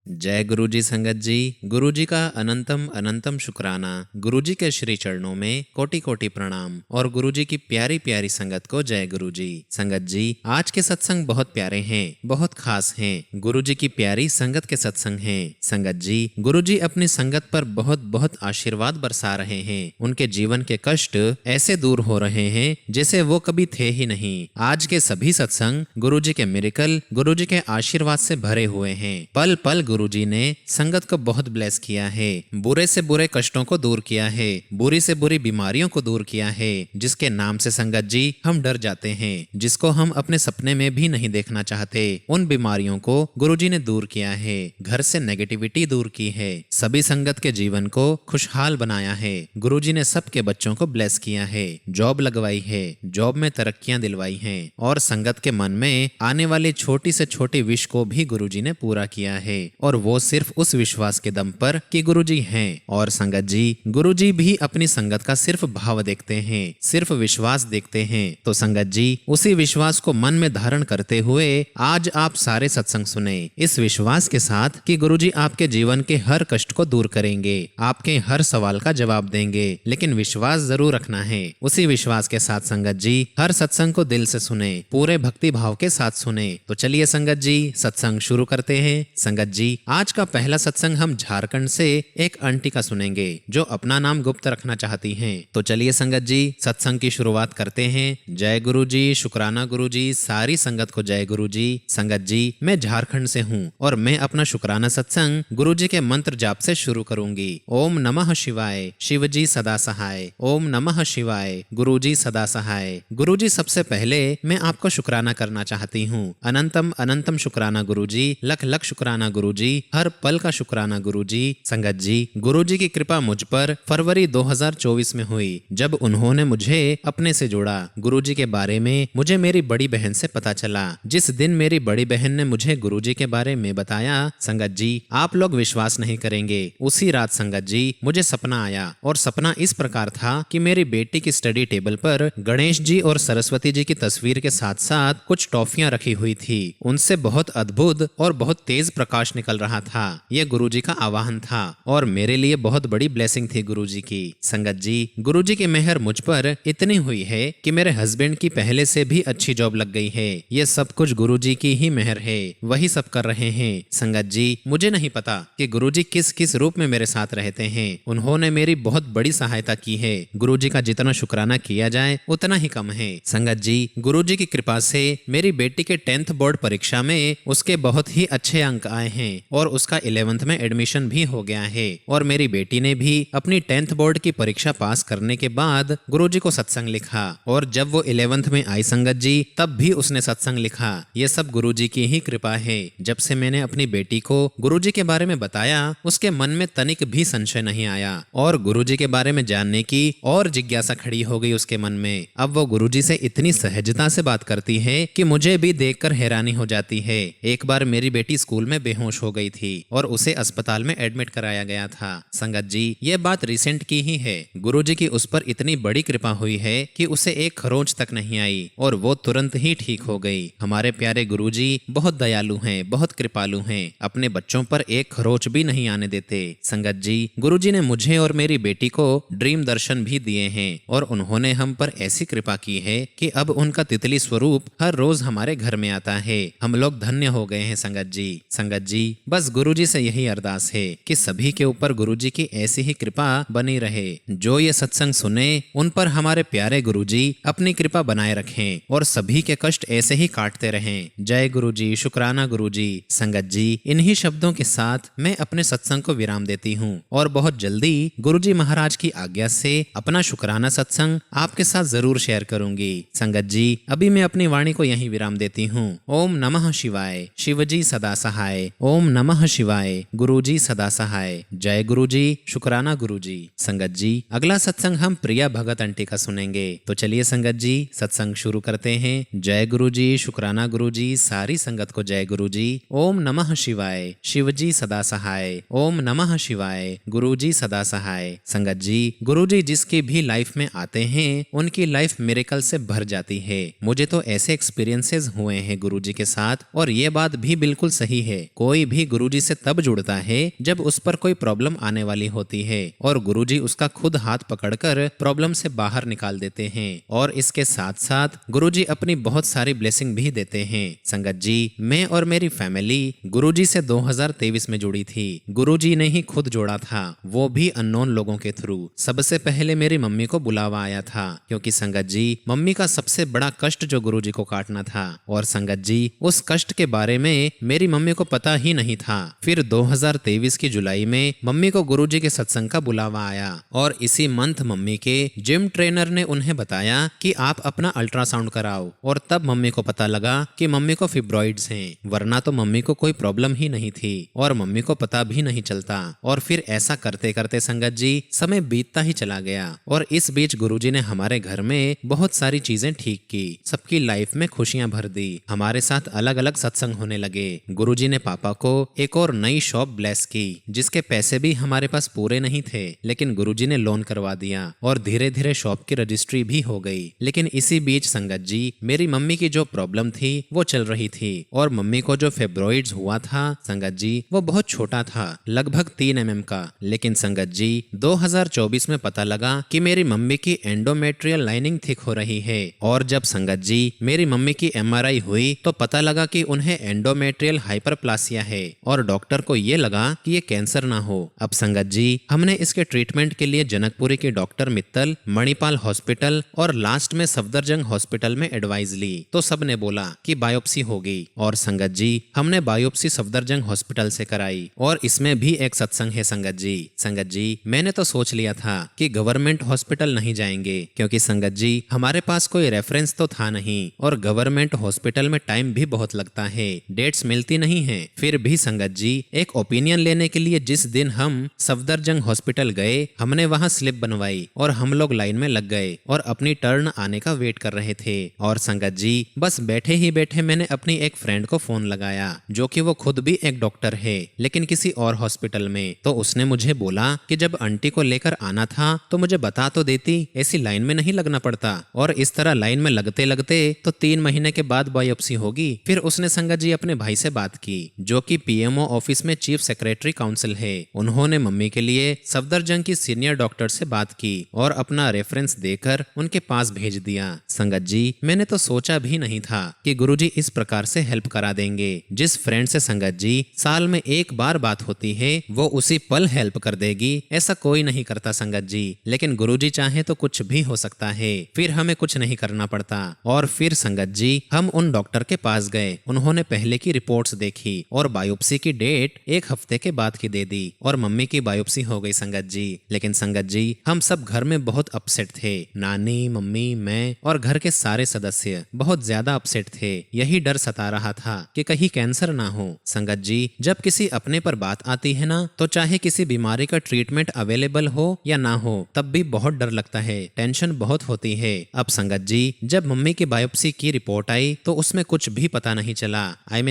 जय गुरु जी संगत जी। गुरु जी का अनंतम अनंतम शुक्राना। गुरु जी के श्री चरणों में कोटि कोटि प्रणाम और गुरु जी की प्यारी प्यारी संगत को जय गुरु जी। संगत जी, आज के सत्संग बहुत प्यारे हैं, बहुत खास हैं। गुरु जी की प्यारी संगत के सत्संग हैं। संगत जी, गुरु जी अपनी संगत पर बहुत बहुत आशीर्वाद बरसा रहे हैं। उनके जीवन के कष्ट ऐसे दूर हो रहे हैं जैसे वो कभी थे ही नहीं। आज के सभी सत्संग गुरु जी के मिरेकल, गुरु जी के आशीर्वाद से भरे हुए हैं। पल पल गुरुजी ने संगत को बहुत ब्लेस किया है, बुरे से बुरे कष्टों को दूर किया है, बुरी से बुरी बीमारियों को दूर किया है, जिसके नाम से संगत जी हम डर जाते हैं, जिसको हम अपने सपने में भी नहीं देखना चाहते। उन बीमारियों को गुरुजी ने दूर किया है, घर से नेगेटिविटी दूर की है, सभी संगत के जीवन को खुशहाल बनाया है। गुरुजी ने सबके बच्चों को ब्लेस किया है, जॉब लगवाई है, जॉब में तरक्कियां दिलवाई हैं और संगत के मन में आने वाली छोटी से छोटी विश को भी गुरुजी ने पूरा किया है। और वो सिर्फ उस विश्वास के दम पर कि गुरुजी हैं। और संगत जी, गुरुजी भी अपनी संगत का सिर्फ भाव देखते हैं, सिर्फ विश्वास देखते हैं। तो संगत जी, उसी विश्वास को मन में धारण करते हुए आज आप सारे सत्संग सुने, इस विश्वास के साथ कि गुरुजी आपके जीवन के हर कष्ट को दूर करेंगे, आपके हर सवाल का जवाब देंगे, लेकिन विश्वास जरूर रखना है। उसी विश्वास के साथ संगत जी हर सत्संग को दिल से सुने, पूरे भक्ति भाव के साथ सुने। तो चलिए संगत जी, सत्संग शुरू करते हैं। संगत जी, आज का पहला सत्संग हम झारखंड से एक आंटी का सुनेंगे जो अपना नाम गुप्त रखना चाहती हैं। तो चलिए संगत जी, सत्संग की शुरुआत करते हैं। जय गुरु जी, शुक्राना गुरु जी, सारी संगत को जय गुरु जी। संगत जी, मैं झारखंड से हूँ और मैं अपना शुक्राना सत्संग गुरु जी के मंत्र जाप से शुरू करूंगी। ओम नमः शिवाय, शिव जी सदा सहाय। ओम नमः शिवाय, गुरु जी सदा सहाय। गुरु जी, सबसे पहले मैं आपको शुक्राना करना चाहती हूँ। अनंतम अनंतम शुक्राना गुरु जी, लख लख शुक्राना गुरु जी, हर पल का शुक्राना गुरु जी। संगत जी, गुरु जी की कृपा मुझ पर फरवरी 2024 में हुई, जब उन्होंने मुझे अपने से जोड़ा। गुरु जी के बारे में मुझे मेरी बड़ी बहन से पता चला। जिस दिन मेरी बड़ी बहन ने मुझे गुरु जी के बारे में बताया, संगत जी आप लोग विश्वास नहीं करेंगे, उसी रात संगत जी मुझे सपना आया। और सपना इस प्रकार था कि मेरी बेटी की स्टडी टेबल पर गणेश जी और सरस्वती जी की तस्वीर के साथ साथ कुछ टॉफियां रखी हुई थी। उनसे बहुत अद्भुत और बहुत तेज प्रकाश निकल रहा था। यह गुरुजी का आवाहन था और मेरे लिए बहुत बड़ी ब्लेसिंग थी गुरुजी की। संगत जी, गुरुजी की मेहर मुझ पर इतनी हुई है कि मेरे हस्बैंड की पहले से भी अच्छी जॉब लग गई है। यह सब कुछ गुरुजी की ही मेहर है, वही सब कर रहे हैं। संगत जी, मुझे नहीं पता कि गुरुजी किस किस रूप में मेरे साथ रहते हैं। उन्होंने मेरी बहुत बड़ी सहायता की है। गुरुजी का जितना शुक्राना किया जाए उतना ही कम है। संगत जी, गुरुजी की कृपा से मेरी बेटी के 10th बोर्ड परीक्षा में उसके बहुत ही अच्छे अंक आए हैं और उसका 11th में एडमिशन भी हो गया है। और मेरी बेटी ने भी अपनी 10th बोर्ड की परीक्षा पास करने के बाद गुरुजी को सत्संग लिखा और जब वो 11th में आई संगत जी, तब भी उसने सत्संग लिखा। ये सब गुरुजी की ही कृपा है। जब से मैंने अपनी बेटी को गुरुजी के बारे में बताया, उसके मन में तनिक भी संशय नहीं आया और गुरुजी के बारे में जानने की और जिज्ञासा खड़ी हो गई उसके मन में। अब वो गुरुजी से इतनी सहजता से बात करती है कि मुझे भी देखकर हैरानी हो जाती है। एक बार मेरी बेटी स्कूल में बेहोश हो गई थी और उसे अस्पताल में एडमिट कराया गया था। संगत जी, ये बात रिसेंट की ही है। गुरुजी की उस पर इतनी बड़ी कृपा हुई है कि उसे एक खरोंच तक नहीं आई और वो तुरंत ही ठीक हो गई। हमारे प्यारे गुरुजी बहुत दयालु हैं, बहुत कृपालु हैं, अपने बच्चों पर एक खरोंच भी नहीं आने देते। संगत जी, गुरुजी ने मुझे और मेरी बेटी को ड्रीम दर्शन भी दिए हैं और उन्होंने हम पर ऐसी कृपा की है कि अब उनका तितली स्वरूप हर रोज हमारे घर में आता है। हम लोग धन्य हो गए हैं संगत जी। संगत जी, बस गुरुजी से यही अरदास है कि सभी के ऊपर गुरुजी की ऐसी ही कृपा बनी रहे। जो ये सत्संग सुने, उन पर हमारे प्यारे गुरुजी अपनी कृपा बनाए रखें और सभी के कष्ट ऐसे ही काटते रहें। जय गुरुजी, शुक्राना गुरुजी। संगत जी, इन्हीं शब्दों के साथ मैं अपने सत्संग को विराम देती हूँ और बहुत जल्दी गुरुजी महाराज की आज्ञा से अपना शुक्राना सत्संग आपके साथ जरूर शेयर करूंगी। संगत जी, अभी मैं अपनी वाणी को यहीं विराम देती हूँ। ओम नमः शिवाय, शिवजी सदा सहाय। ओम नमः शिवाय, गुरुजी सदा सहाय। जय गुरुजी, शुक्राना गुरुजी। संगत जी, अगला सत्संग हम प्रिया भगत आंटी का सुनेंगे। तो चलिए संगत जी, सत्संग शुरू करते हैं। जय गुरुजी, शुक्राना गुरुजी, सारी संगत को जय गुरुजी। ओम नमः शिवाय, शिवजी सदा सहाय। ओम नमः शिवाय, गुरुजी सदा सहाय। संगत जी, गुरुजी जिसकी भी लाइफ में आते हैं, उनकी लाइफ मिरेकल से भर जाती है। मुझे तो ऐसे एक्सपीरियंसेस हुए हैं गुरुजी के साथ और ये बात भी बिल्कुल सही है। कोई भी गुरुजी से तब जुड़ता है जब उस पर कोई प्रॉब्लम आने वाली होती है और गुरुजी उसका खुद हाथ पकड़कर प्रॉब्लम से बाहर निकाल देते हैं। और इसके साथ साथ गुरुजी अपनी बहुत सारी ब्लेसिंग भी देते हैं। संगत जी, मैं और मेरी फैमिली गुरुजी से 2023 में जुड़ी थी। गुरुजी ने ही खुद जोड़ा था, वो भी अननोन लोगों के थ्रू। सबसे पहले मेरी मम्मी को बुलावा आया था, क्योंकि संगत जी मम्मी का सबसे बड़ा कष्ट जो गुरुजी को काटना था। और संगत जी, उस कष्ट के बारे में मेरी मम्मी को पता ही नहीं था। फिर 2023 की जुलाई में मम्मी को गुरुजी के सत्संग का बुलावा आया और इसी मंथ मम्मी के जिम ट्रेनर ने उन्हें बताया कि आप अपना अल्ट्रासाउंड कराओ। और तब मम्मी को पता लगा कि मम्मी को फिब्रॉइड्स हैं, वरना तो मम्मी को कोई प्रॉब्लम ही नहीं थी और मम्मी को पता भी नहीं चलता। और फिर ऐसा करते करते संगत जी समय बीतता ही चला गया और इस बीच गुरुजी ने हमारे घर में बहुत सारी चीजें ठीक की, सबकी लाइफ में खुशियां भर दी। हमारे साथ अलग अलग सत्संग होने लगे। गुरुजी ने पापा को एक और नई शॉप ब्लेस की, जिसके पैसे भी हमारे पास पूरे नहीं थे, लेकिन गुरुजी ने लोन करवा दिया और धीरे धीरे शॉप की रजिस्ट्री भी हो गई। लेकिन इसी बीच संगत जी मेरी मम्मी की जो प्रॉब्लम थी वो चल रही थी और मम्मी को जो फेब्रॉइड्स हुआ था संगत जी वो बहुत छोटा था, लगभग 3 mm का। लेकिन संगत जी 2024 में पता लगा कि मेरी मम्मी की एंडोमेट्रियल लाइनिंग थिक हो रही है। और जब संगत जी मेरी मम्मी की MRI हुई तो पता लगा कि उन्हें एंडोमेट्रियल हाइपरप्लासिया है और डॉक्टर को ये लगा कि ये कैंसर ना हो। अब संगत जी हमने इसके ट्रीटमेंट के लिए जनकपुरी की डॉक्टर मित्तल, मणिपाल हॉस्पिटल और लास्ट में सफदरजंग हॉस्पिटल में एडवाइस ली तो सबने बोला कि बायोप्सी होगी। और संगत जी हमने बायोप्सी सफदरजंग हॉस्पिटल से कराई और इसमें भी एक सत्संग है संगत जी। संगत जी मैंने तो सोच लिया था कि गवर्नमेंट हॉस्पिटल नहीं जाएंगे, क्योंकि संगत जी हमारे पास कोई रेफरेंस तो था नहीं और गवर्नमेंट हॉस्पिटल में टाइम भी बहुत लगता है, डेट्स मिलती नहीं है। फिर भी संगत जी एक ओपिनियन लेने के लिए जिस दिन हम सफदरजंग हॉस्पिटल गए, हमने वहां स्लिप बनवाई और हम लोग लाइन में लग गए और अपनी टर्न आने का वेट कर रहे थे। और संगत जी बस बैठे ही बैठे मैंने अपनी एक फ्रेंड को फोन लगाया, जो कि वो खुद भी एक डॉक्टर है लेकिन किसी और हॉस्पिटल में। तो उसने मुझे बोला कि जब आंटी को लेकर आना था तो मुझे बता तो देती, ऐसी लाइन में नहीं लगना पड़ता। और इस तरह लाइन में लगते लगते तो 3 महीने के बाद बायोप्सी होगी। फिर उसने संगत जी अपने भाई से बात की, जो कि PMO ऑफिस में चीफ सेक्रेटरी काउंसिल है। उन्होंने मम्मी के लिए सफदरजंग की सीनियर डॉक्टर से बात की और अपना रेफरेंस देकर उनके पास भेज दिया। संगत जी मैंने तो सोचा भी नहीं था कि गुरुजी इस प्रकार से हेल्प करा देंगे। जिस फ्रेंड से संगत जी साल में एक बार बात होती है वो उसी पल हेल्प कर देगी, ऐसा कोई नहीं करता संगत जी। लेकिन गुरुजी चाहे तो कुछ भी हो सकता है, फिर हमें कुछ नहीं करना पड़ता। और फिर संगत जी हम उन डॉक्टर के पास गए, उन्होंने पहले की रिपोर्ट्स देखी और बायोप्सी की डेट 1 हफ्ते के बाद की दे दी और मम्मी की बायोप्सी हो गई संगत जी। लेकिन संगत जी हम सब घर में बहुत अपसेट थे, नानी, मम्मी, मैं और घर के सारे सदस्य बहुत ज्यादा अपसेट थे। यही डर सता रहा था कि कहीं कैंसर ना हो। संगत जी जब किसी अपने पर बात आती है ना, तो चाहे किसी बीमारी का ट्रीटमेंट अवेलेबल हो या ना हो, तब भी बहुत डर लगता है, टेंशन बहुत होती है। अब संगत जी जब मम्मी की बायोप्सी की रिपोर्ट आई तो उसमें कुछ भी पता नहीं चला।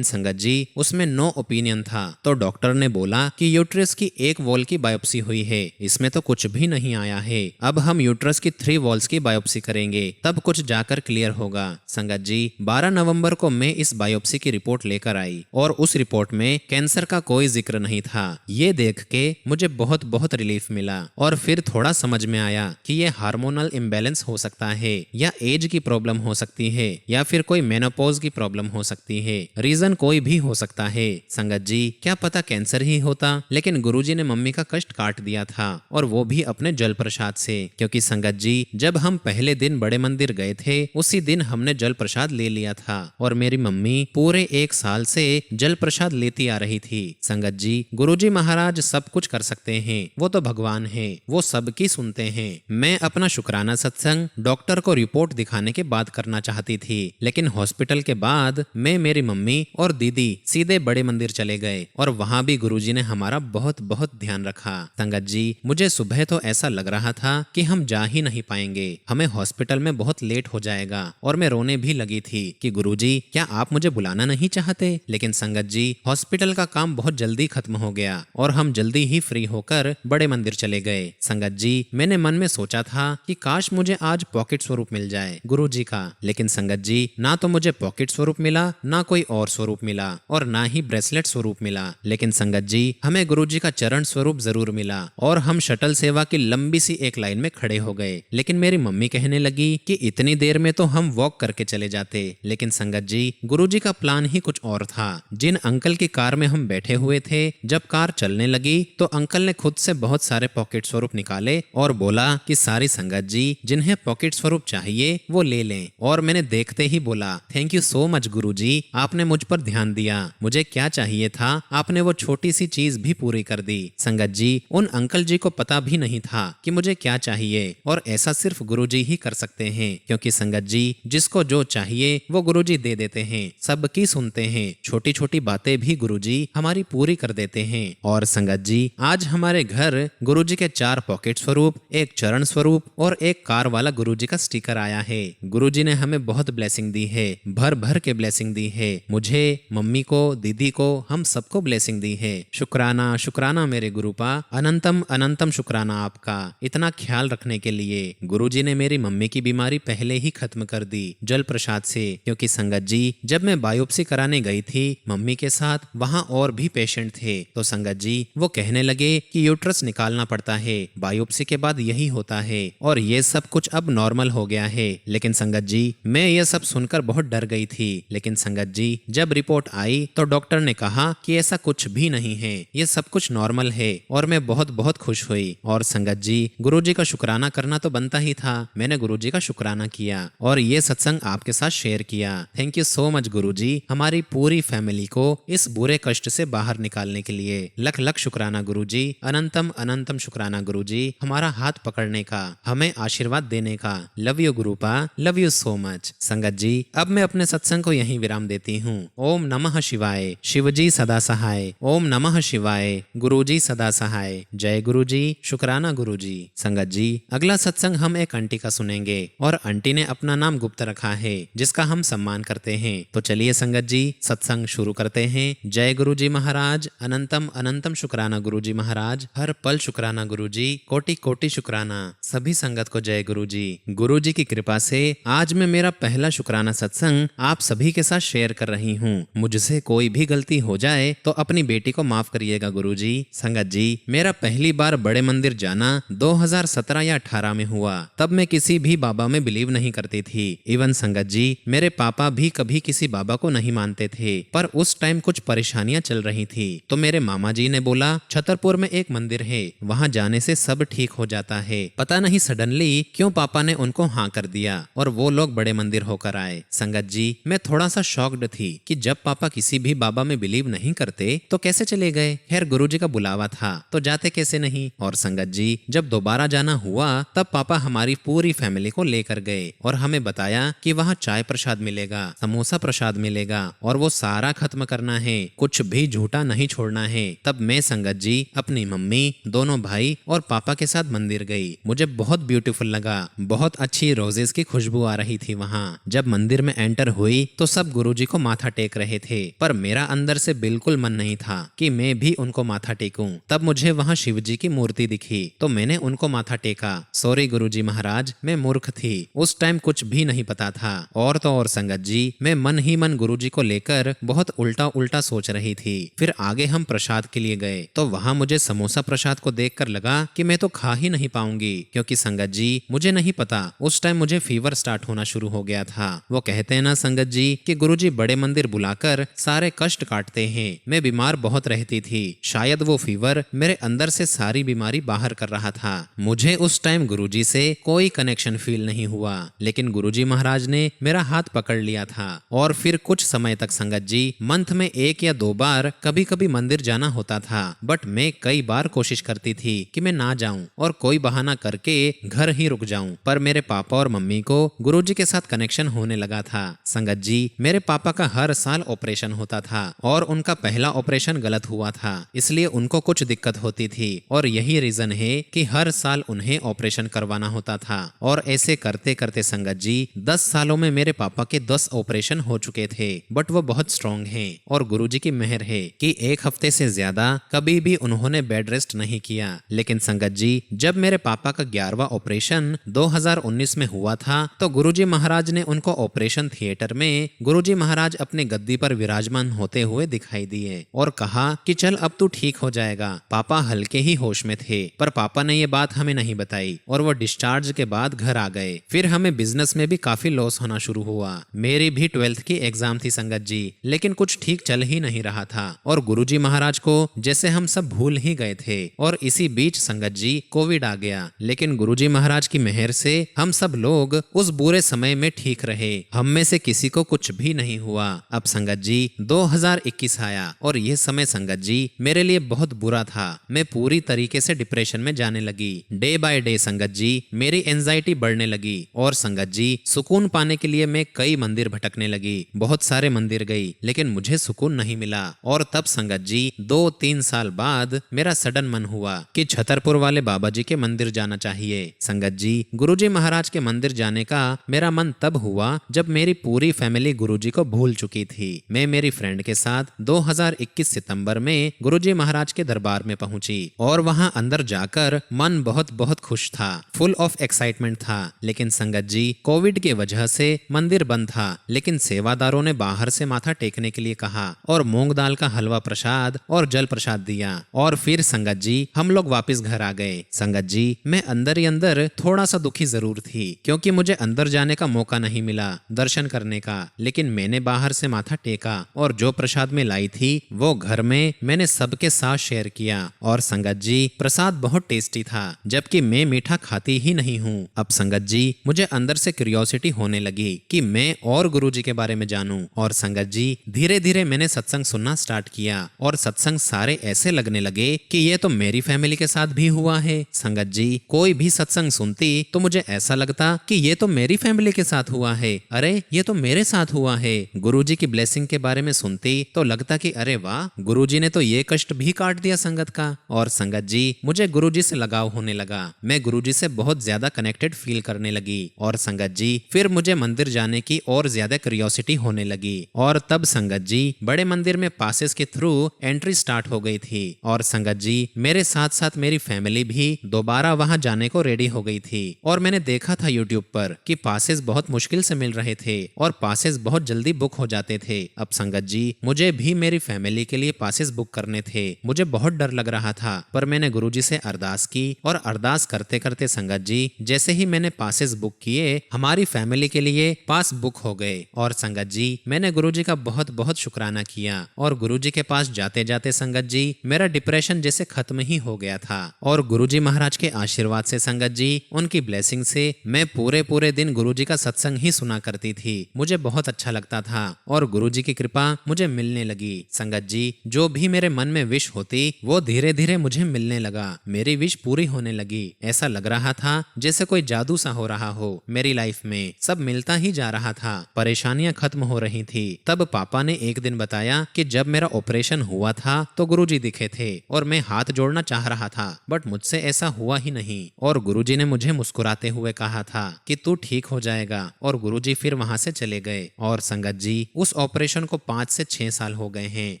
संगत जी उसमें नो ओपिनियन था। तो डॉक्टर ने बोला कि यूट्रस की 1 वॉल की बायोप्सी हुई है, इसमें तो कुछ भी नहीं आया है। अब हम यूट्रस की 3 वॉल्स की बायोप्सी करेंगे, तब कुछ जाकर क्लियर होगा। संगत जी 12 नवंबर को मैं इस बायोप्सी की रिपोर्ट लेकर आई और उस रिपोर्ट में कैंसर का कोई जिक्र नहीं था। ये देख के मुझे बहुत बहुत रिलीफ मिला और फिर थोड़ा समझ में आया कि ये हार्मोनल इम्बैलेंस हो सकता है या एज की प्रॉब्लम हो सकती है या फिर कोई मेनोपॉज की प्रॉब्लम हो सकती है। रीजन कोई भी हो सकता है। संगत जी क्या पता कैंसर ही होता, लेकिन गुरुजी ने मम्मी का कष्ट काट दिया था और वो भी अपने जल प्रसाद से। क्योंकि संगत जी जब हम पहले दिन बड़े मंदिर गए थे उसी दिन हमने जल प्रसाद ले लिया था और मेरी मम्मी पूरे 1 साल से जल प्रसाद लेती आ रही थी। संगत जी गुरुजी महाराज सब कुछ कर सकते हैं, वो तो भगवान है, वो सबकी सुनते हैं। मैं अपना शुक्राना सत्संग डॉक्टर को रिपोर्ट दिखाने के बाद करना चाहती थी, लेकिन हॉस्पिटल के बाद मैं, मेरी मम्मी और दीदी सीधे बड़े मंदिर चले गए और वहाँ भी गुरुजी ने हमारा बहुत बहुत ध्यान रखा। संगत जी मुझे सुबह तो ऐसा लग रहा था कि हम जा ही नहीं पाएंगे, हमें हॉस्पिटल में बहुत लेट हो जाएगा और मैं रोने भी लगी थी कि गुरुजी क्या आप मुझे बुलाना नहीं चाहते। लेकिन संगत जी हॉस्पिटल का काम बहुत जल्दी खत्म हो गया और हम जल्दी ही फ्री होकर बड़े मंदिर चले गए। संगत जी मैंने मन में सोचा था कि काश मुझे आज पॉकेट स्वरूप मिल जाए गुरुजी का, लेकिन संगत जी ना तो मुझे पॉकेट स्वरूप मिला, ना कोई और स्वरूप मिला और ना ही ब्रेसलेट ब्रेसलेट स्वरूप मिला, लेकिन संगत जी हमें गुरुजी का चरण स्वरूप जरूर मिला और हम शटल सेवा की लंबी सी एक लाइन में खड़े हो गए। लेकिन मेरी मम्मी कहने लगी कि इतनी देर में तो हम वॉक करके चले जाते। लेकिन संगत जी गुरुजी का प्लान ही कुछ और था। जिन अंकल की कार में हम बैठे हुए थे, जब कार चलने लगी तो अंकल ने खुद से बहुत सारे पॉकेट स्वरूप निकाले और बोला कि सारी संगत जी जिन्हें पॉकेट स्वरूप चाहिए वो ले लें। और मैंने देखते ही बोला, थैंक यू सो मच गुरुजी, आपने मुझ पर ध्यान दिया। मुझे क्या चाहिए था आपने वो छोटी सी चीज भी पूरी कर दी। संगत जी उन अंकल जी को पता भी नहीं था कि मुझे क्या चाहिए, और ऐसा सिर्फ गुरुजी ही कर सकते हैं, क्योंकि संगत जी जिसको जो चाहिए वो गुरुजी दे देते हैं, सबकी सुनते हैं, छोटी छोटी बातें भी गुरुजी हमारी पूरी कर देते हैं। और संगत जी आज हमारे घर गुरुजी के 4 पॉकेट स्वरूप, एक चरण स्वरूप और एक कार वाला गुरुजी का स्टिकर आया है। गुरुजी ने हमें बहुत ब्लेसिंग दी है, भर भर के ब्लेसिंग दी है। मुझे, मम्मी को, दीदी को, हम सबको ब्लेसिंग दी है। शुक्राना शुक्राना मेरे गुरुपा, अनंतम अनंतम शुक्राना आपका इतना ख्याल रखने के लिए। गुरुजी ने मेरी मम्मी की बीमारी पहले ही खत्म कर दी जल प्रसाद से, क्योंकि संगत जी जब मैं बायोप्सी कराने गई थी मम्मी के साथ, वहाँ और भी पेशेंट थे, तो संगत जी वो कहने लगे कि यूट्रस निकालना पड़ता है, बायोप्सी के बाद यही होता है, और ये सब कुछ अब नॉर्मल हो गया है। लेकिन संगत जी मैं ये सब सुनकर बहुत डर गई थी। लेकिन संगत जी जब रिपोर्ट आई तो डॉक्टर ने कहा कि ऐसा कुछ भी नहीं है, ये सब कुछ नॉर्मल है, और मैं बहुत बहुत खुश हुई। और संगत जी गुरुजी का शुक्राना करना तो बनता ही था, मैंने गुरुजी का शुक्राना किया और ये सत्संग आपके साथ शेयर किया। थैंक यू सो मच गुरुजी, हमारी पूरी फैमिली को इस बुरे कष्ट से बाहर निकालने के लिए लख लख शुक्राना गुरुजी, अनंतम अनंतम शुक्राना गुरुजी, हमारा हाथ पकड़ने का, हमें आशीर्वाद देने का। Love you गुरुपा, love you so much. संगत जी अब मैं अपने सत्संग को यहीं विराम देती हूँ। ओम नमः शिवाय, शिवजी सदा सहाय। ओम नमः शिवाय, गुरुजी सदा सहाय। जय गुरुजी, शुक्राना गुरुजी। संगत जी अगला सत्संग हम एक आंटी का सुनेंगे, और आंटी ने अपना नाम गुप्त रखा है, जिसका हम सम्मान करते हैं। तो चलिए संगत जी सत्संग शुरू करते हैं। जय गुरुजी महाराज, अनंतम अनंतम शुक्राना गुरुजी महाराज, हर पल शुक्राना गुरुजी, कोटि कोटि शुक्राना। सभी संगत को जय गुरुजी। गुरुजी की कृपा से आज मैं मेरा पहला शुक्राना सत्संग आप सभी के साथ शेयर कर रही हूँ। मुझसे कोई भी गलती हो जाए तो अपनी बेटी को माफ करिएगा गुरुजी। संगत जी मेरा पहली बार बड़े मंदिर जाना 2017 या 18 में हुआ। तब मैं किसी भी बाबा में बिलीव नहीं करती थी। इवन संगत जी मेरे पापा भी कभी किसी बाबा को नहीं मानते थे, पर उस टाइम कुछ परेशानियां चल रही थी, तो मेरे मामा जी ने बोला छतरपुर में एक मंदिर है, वहाँ जाने से सब ठीक हो जाता है। पता नहीं सडनली क्यों पापा ने उनको हाँ कर दिया और वो लोग बड़े मंदिर होकर आए। संगत जी मैं थोड़ा सा शॉक्ड थी कि जब पापा किसी भी बाबा में बिलीव नहीं करते तो कैसे चले गए। खैर गुरुजी का बुलावा था तो जाते कैसे नहीं। और संगत जी जब दोबारा जाना हुआ तब पापा हमारी पूरी फैमिली को लेकर गए और हमें बताया कि वहाँ चाय प्रसाद मिलेगा, समोसा प्रसाद मिलेगा और वो सारा खत्म करना है, कुछ भी झूठा नहीं छोड़ना है। तब मैं संगत जी अपनी मम्मी, दोनों भाई और पापा के साथ मंदिर गई। मुझे बहुत ब्यूटीफुल लगा, बहुत अच्छी रोजेस की खुशबू आ रही थी वहाँ। जब मंदिर में एंटर हुई तो सब गुरुजी को माथा टेक रहे थे, पर मेरा अंदर से बिल्कुल मन नहीं था कि मैं भी उनको माथा टेकूं। तब मुझे वहाँ शिवजी की मूर्ति दिखी तो मैंने उनको माथा टेका। सॉरी गुरुजी महाराज, मैं मूर्ख थी, उस टाइम कुछ भी नहीं पता था। और तो और संगत जी मैं मन ही मन गुरुजी को लेकर बहुत उल्टा उल्टा सोच रही थी। फिर आगे हम प्रसाद के लिए गए तो वहाँ मुझे समोसा प्रसाद को देखकर लगा कि मैं तो खा ही नहीं पाऊंगी, क्योंकि संगत जी मुझे नहीं पता उस टाइम मुझे फीवर स्टार्ट होना शुरू हो गया था। वो कहते हैं ना संगत जी कि गुरुजी बड़े मंदिर बुलाकर सारे कष्ट काटते हैं। मैं बीमार बहुत रहती थी, शायद वो फीवर मेरे अंदर से सारी बीमारी बाहर कर रहा था। मुझे उस टाइम गुरुजी से कोई कनेक्शन फील नहीं हुआ, लेकिन गुरुजी महाराज ने मेरा हाथ पकड़ लिया था। और फिर कुछ समय तक संगत जी मंथ में 1 या 2 बार कभी कभी मंदिर जाना होता था, बट मैं कई बार कोशिश करती थी कि मैं ना जाऊं और कोई बहाना करके घर ही रुक जाऊं। पर मेरे पापा और मम्मी को गुरुजी के साथ कनेक्शन होने लगा था। संगत जी मेरे पापा का हर साल ऑपरेशन होता था और उनका पहला ऑपरेशन गलत हुआ था, इसलिए उनको कुछ दिक्कत होती थी और यही रीजन है कि हर साल उन्हें ऑपरेशन करवाना होता था। और ऐसे करते करते संगत जी 10 सालों में मेरे पापा के 10 ऑपरेशन हो चुके थे, बट वो बहुत स्ट्रॉन्ग हैं और गुरुजी की मेहर है कि 1 हफ्ते से ज्यादा कभी भी उन्होंने बेड रेस्ट नहीं किया। लेकिन संगत जी जब मेरे पापा का 11वां ऑपरेशन 2019 में हुआ था तो गुरुजी महाराज ने उनको ऑपरेशन थिएटर में गुरुजी महाराज अपने गद्दी पर विराजमान होते हुए दिखाई दिए और कहा कि चल अब तू ठीक हो जाएगा। पापा हल्के ही होश में थे, पर पापा ने ये बात हमें नहीं बताई और वो डिस्चार्ज के बाद घर आ गए। फिर हमें बिजनेस में भी काफी लॉस होना शुरू हुआ। मेरी भी 12th की एग्जाम थी संगत जी, लेकिन कुछ ठीक चल ही नहीं रहा था और गुरुजी महाराज को जैसे हम सब भूल ही गए थे। और इसी बीच संगत जी कोविड आ गया, लेकिन गुरुजी महाराज की मेहर से हम सब लोग उस बुरे समय में ठीक रहे। हम में से किसी को कुछ भी नहीं हुआ। अब संगत जी 2021 आया और यह समय संगत जी मेरे लिए बहुत बुरा था। मैं पूरी तरीके से डिप्रेशन में जाने लगी। डे बाय डे संगत जी मेरी एंजाइटी बढ़ने लगी और संगत जी सुकून पाने के लिए मैं कई मंदिर भटकने लगी। बहुत सारे मंदिर गई, लेकिन मुझे सुकून नहीं मिला। और तब संगत जी 2-3 साल बाद मेरा सडन मन हुआ कि छतरपुर वाले बाबा जी के मंदिर जाना चाहिए। संगत जी गुरुजी महाराज के मंदिर जाने का मेरा मन तब हुआ जब मेरी पूरी फैमिली गुरुजी को भूल चुकी थी। मैं मेरी फ्रेंड के साथ 2021 सितंबर में गुरुजी महाराज के दरबार में पहुंची और वहां अंदर जाकर मन बहुत बहुत खुश था, फुल ऑफ एक्साइटमेंट था। लेकिन संगत जी कोविड की वजह से मंदिर बंद था, लेकिन सेवादारों ने बाहर से माथा टेकने के लिए कहा और मूंग दाल का हलवा प्रसाद और जल प्रसाद दिया। और फिर संगत जी हम लोग वापस घर आ गए। संगत जी मैं अंदर ही अंदर थोड़ा सा दुखी जरूर थी, क्योंकि मुझे अंदर जाने का मौका नहीं मिला दर्शन करने का। लेकिन मैंने बाहर से माथा टेका और जो प्रसाद में लाई थी वो घर में मैंने सबके साथ शेयर किया। और संगत जी प्रसाद बहुत टेस्टी था, जबकि मैं मीठा खाती ही नहीं हूँ। अब संगत जी मुझे अंदर से क्यूरियोसिटी होने लगी कि मैं और गुरुजी के बारे में जानूं। और संगत जी धीरे धीरे मैंने सत्संग सुनना स्टार्ट किया और सत्संग सारे ऐसे लगने लगे कि ये तो मेरी फैमिली के साथ भी हुआ है। संगत जी कोई भी सत्संग सुनती तो मुझे ऐसा लगता कि ये तो मेरी फैमिली के साथ हुआ है, अरे ये तो मेरे साथ हुआ है। गुरुजी की ब्लेसिंग के बारे में सुनती तो लगता कि अरे वाह, गुरुजी ने तो ये कष्ट भी काट दिया संगत का। और संगत जी मुझे गुरुजी से लगाव होने लगा, मैं गुरुजी से बहुत ज्यादा कनेक्टेड फील करने लगी। और संगत जी फिर मुझे मंदिर जाने की और ज्यादा क्यूरियोसिटी होने लगी। और तब संगत जी बड़े मंदिर में पासेस के थ्रू एंट्री स्टार्ट हो गई थी। और संगत जी मेरे साथ साथ मेरी फैमिली भी दोबारा वहां जाने को रेडी हो गई थी। और मैंने देखा था यूट्यूब पर कि पासेस बहुत मुश्किल से मिल रहे थे और पासेस बहुत जल्दी बुक हो जाते थे। अब संगत जी मुझे भी मेरी फैमिली के लिए पासेस बुक करने थे। मुझे बहुत डर लग रहा था, पर मैंने गुरुजी से अरदास की और अरदास करते करते संगत जी जैसे ही मैंने पासेस बुक किए, हमारी फैमिली के लिए पास बुक हो गए। और संगत जी मैंने गुरुजी का बहुत बहुत शुक्राना किया। और गुरुजी के पास जाते जाते संगत जी मेरा डिप्रेशन जैसे खत्म ही हो गया था। और गुरुजी महाराज के आशीर्वाद से संगत जी, उनकी ब्लेसिंग से मैं पूरे दिन गुरुजी का सत्संग ही सुना करती थी। मुझे बहुत अच्छा लगता था और गुरुजी की कृपा मुझे मिलने लगी। संगत जी जो भी मेरे मन में विश होती वो धीरे धीरे मुझे मिलने लगा। मेरी विश पूरी होने लगी। ऐसा लग रहा था जैसे कोई जादू सा हो रहा हो। मेरी लाइफ में सब मिलता ही जा रहा था, परेशानियां खत्म हो रही थी। तब पापा ने एक दिन बताया कि जब मेरा ऑपरेशन हुआ था तो गुरुजी दिखे थे और मैं हाथ जोड़ना चाह रहा था, बट मुझसे ऐसा हुआ ही नहीं। और गुरुजी ने मुझे मुस्कुराते हुए कहा था कि तू ठीक हो जाएगा। और गुरुजी फिर वहां से चले गए। और संगत जी उस ऑपरेशन को 5 से 6 साल हो गए हैं,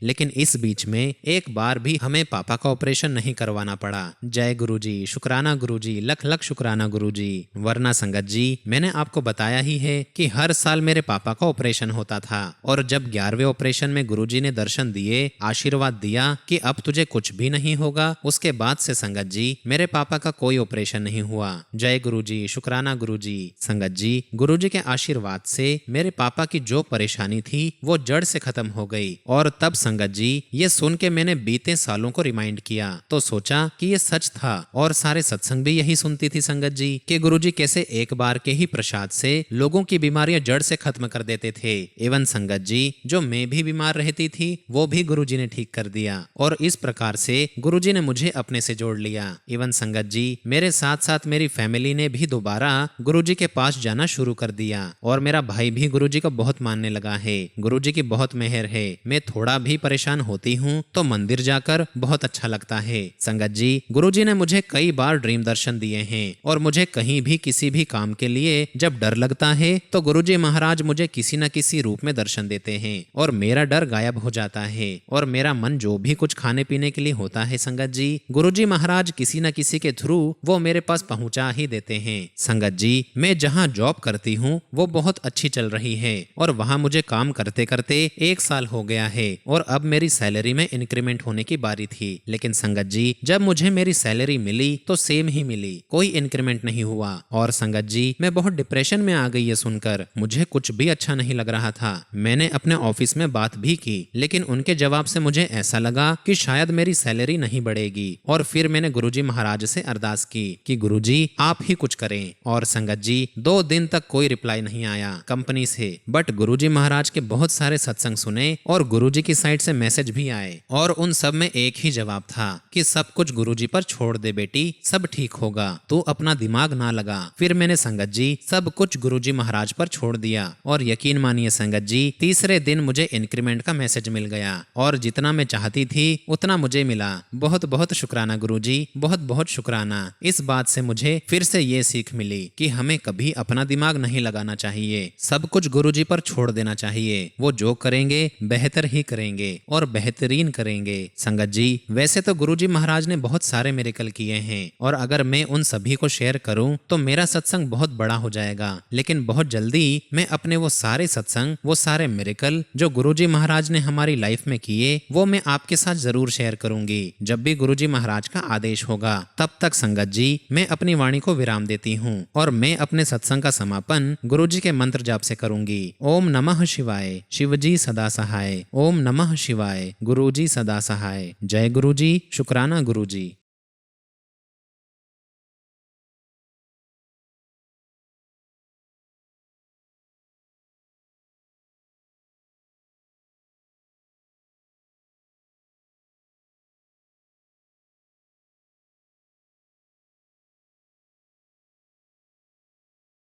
लेकिन इस बीच में एक बार भी हमें पापा का ऑपरेशन नहीं करवाना पड़ा। जय गुरुजी, शुक्राना गुरुजी, लख लख शुक्राना गुरुजी। वरना संगत जी मैंने आपको बताया ही है कि हर साल मेरे पापा का ऑपरेशन होता था। और जब 11वें ऑपरेशन में गुरुजी ने दर्शन दिए, आशीर्वाद दिया कि अब तुझे कुछ भी नहीं होगा, उसके बाद से संगत जी मेरे पापा का कोई ऑपरेशन नहीं हुआ। जय गुरुजी, शुक्राना गुरुजी। संगत जी गुरुजी के आशीर्वाद से मेरे पापा की जो परेशानी थी वो जड़ से खत्म हो गई। और तब संगत जी ये सुन के मैंने बीते सालों को रिमाइंड किया तो सोचा कि ये सच था। और सारे सत्संग भी यही सुनती थी संगत जी कि गुरुजी कैसे एक बार के ही प्रसाद से लोगों की बीमारियां जड़ से खत्म कर देते थे। एवं संगत जी जो मैं भी बीमार रहती थी वो भी गुरुजी ने ठीक कर दिया। और इस प्रकार से गुरुजी ने मुझे अपने से जोड़ लिया। एवं संगत जी मेरे साथ साथ मेरी फैमिली ने भी दोबारा गुरुजी के पास जाना शुरू कर दिया। और मेरा भाई भी गुरुजी को बहुत मानने लगा है। गुरुजी की बहुत मेहर है। मैं थोड़ा भी परेशान होती हूँ तो मंदिर जाकर बहुत अच्छा लगता है। संगत जी गुरुजी ने मुझे कई बार ड्रीम दर्शन दिए हैं। और मुझे कहीं भी किसी भी काम के लिए जब डर लगता है तो गुरुजी महाराज मुझे किसी न किसी रूप में दर्शन देते हैं और मेरा डर गायब हो जाता है। और मेरा मन जो भी कुछ खाने पीने के लिए होता है संगत जी, गुरुजी महाराज किसी न किसी के थ्रू वो मेरे पास पहुंचा ही देते हैं। संगत जी मैं जहाँ जॉब करती हूँ वो बहुत अच्छी चल रही है और वहाँ मुझे काम करते करते 1 साल हो गया है और अब मेरी सैलरी में इंक्रीमेंट होने की बारी थी। लेकिन संगत जी, जब मुझे मेरी सैलरी मिली तो सेम ही मिली, कोई इंक्रीमेंट नहीं हुआ। और संगत जी, मैं बहुत डिप्रेशन में आ गई ये सुनकर। मुझे कुछ भी अच्छा नहीं लग रहा था। मैंने अपने ऑफिस में बात भी की, लेकिन उनके जवाब से मुझे ऐसा लगा कि शायद मेरी सैलरी नहीं बढ़ेगी। और फिर मैंने गुरुजी महाराज से अरदास की कि गुरुजी आप ही कुछ करें। और संगत जी, 2 दिन तक कोई रिप्लाई नहीं आया कंपनी से। बट गुरुजी महाराज के बहुत सारे सत्संग सुने और गुरुजी की साइड से मैसेज भी आए, और उन सब में एक ही जवाब था कि सब कुछ गुरुजी पर छोड़ दे बेटी, सब ठीक होगा, तू अपना दिमाग ना लगा। फिर मैंने संगत जी सब कुछ गुरुजी महाराज पर छोड़ दिया, और यकीन मानिए संगत जी, तीसरे दिन मुझे इंक्रीमेंट का मैसेज मिल गया और जितना मैं चाहती थी उतना मुझे मिला। बहुत बहुत शुक्राना गुरुजी, बहुत बहुत शुक्राना। इस बात से मुझे फिर से ये सीख मिली कि हमें कभी अपना दिमाग नहीं लगाना चाहिए, सब कुछ गुरुजी पर छोड़ देना चाहिए। वो जो करेंगे बेहतर ही करेंगे और बेहतरीन करेंगे। संगत जी, वैसे तो गुरुजी महाराज ने बहुत सारे मिरेकल किए हैं, और अगर मैं उन सभी को शेयर करूं तो मेरा सत्संग बहुत बड़ा हो जाएगा। लेकिन बहुत जल्दी मैं अपने वो सारे सत्संग, वो सारे मिरेकल जो गुरुजी महाराज ने हमारी लाइफ में किए, वो मैं आपके साथ जरूर शेयर करूंगी जब भी गुरुजी महाराज का आदेश होगा। तब तक संगत जी, मैं अपनी वाणी को विराम देती हूँ और मैं अपने सत्संग का समापन गुरुजी के मंत्र जाप से करूंगी। ओम नमः शिवाय, शिवजी सदा सहाय। ओम नमः शिवाय, गुरुजी सदा सहाय। जय गुरुजी, शुक्राना गुरुजी।